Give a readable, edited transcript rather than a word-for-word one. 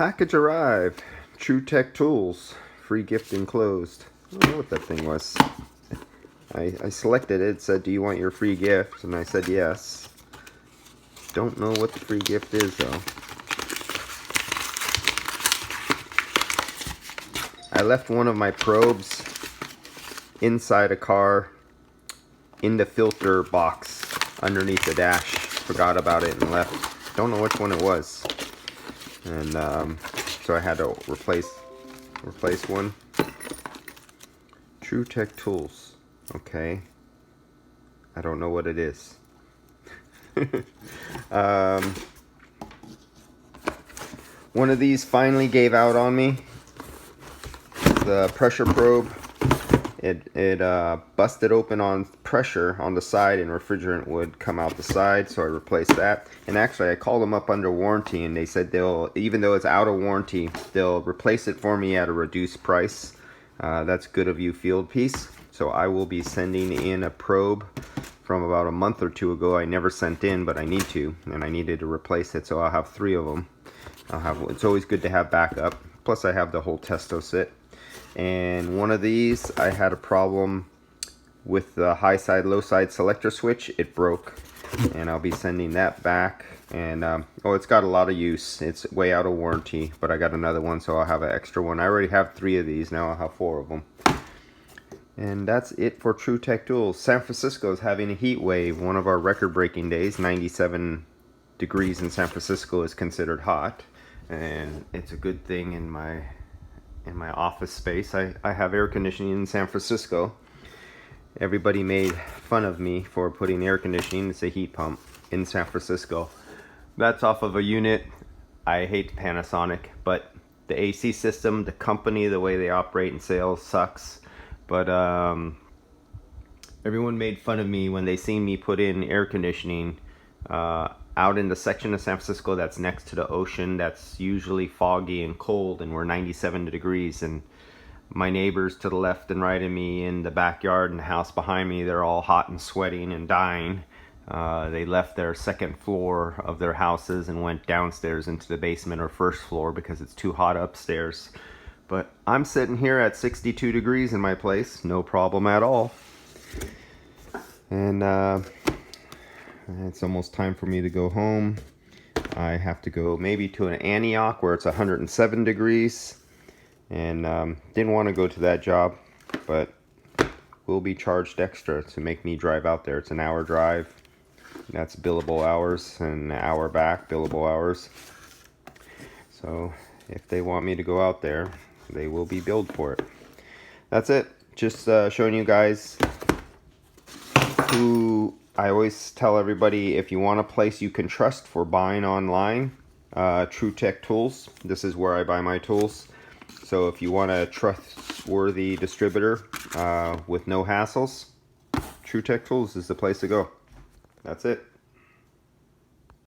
Package arrived. Tru Tech Tools. Free gift enclosed. I don't know what that thing was. I selected it. It said, do you want your free gift? And I said yes. Don't know what the free gift is though. I left one of my probes inside a car in the filter box underneath the dash. Forgot about it and left. Don't know which one it was. And so I had to replace one. Tru Tech Tools. Okay. I don't know what it is. One of these finally gave out on me. The pressure probe. It busted open on pressure on the side, and refrigerant would come out the side, so I replaced that. And actually I called them up under warranty, and they said they'll, even though it's out of warranty, they'll replace it for me at a reduced price. That's good of you, field piece. So I will be sending in a probe from about a month or two ago. I never sent in, but I need to, and I needed to replace it, so I'll have 3 of them. It's always good to have backup. Plus I have the whole testo set. And one of these, I had a problem with the high side, low side selector switch. It broke, and I'll be sending that back. And oh, it's got a lot of use. It's way out of warranty, but I got another one, so I'll have an extra one. I already have 3 of these. Now I'll have 4 of them. And that's it for Tru Tech Tools. San Francisco is having a heat wave. One of our record-breaking days. 97 degrees in San Francisco is considered hot, and it's a good thing in my office space. I have air conditioning in San Francisco. Everybody made fun of me for putting air conditioning, it's a heat pump, in San Francisco. That's off of a unit. I hate Panasonic, but the AC system, the company, the way they operate and sales sucks. But everyone made fun of me when they seen me put in air conditioning out in the section of San Francisco that's next to the ocean, that's usually foggy and cold, and we're 97 degrees, and my neighbors to the left and right of me in the backyard and the house behind me, they're all hot and sweating and dying. They left their second floor of their houses and went downstairs into the basement or first floor because it's too hot upstairs. But I'm sitting here at 62 degrees in my place, no problem at all. And it's almost time for me to go home. I have to go maybe to an Antioch where it's 107 degrees. And didn't want to go to that job, but will be charged extra to make me drive out there. It's an hour drive. That's billable hours, and an hour back, billable hours. So if they want me to go out there, they will be billed for it. That's it. Just showing you guys who I always tell everybody, if you want a place you can trust for buying online, Tru Tech Tools. This is where I buy my tools. So if you want a trustworthy distributor with no hassles, Tru Tech Tools is the place to go. That's it.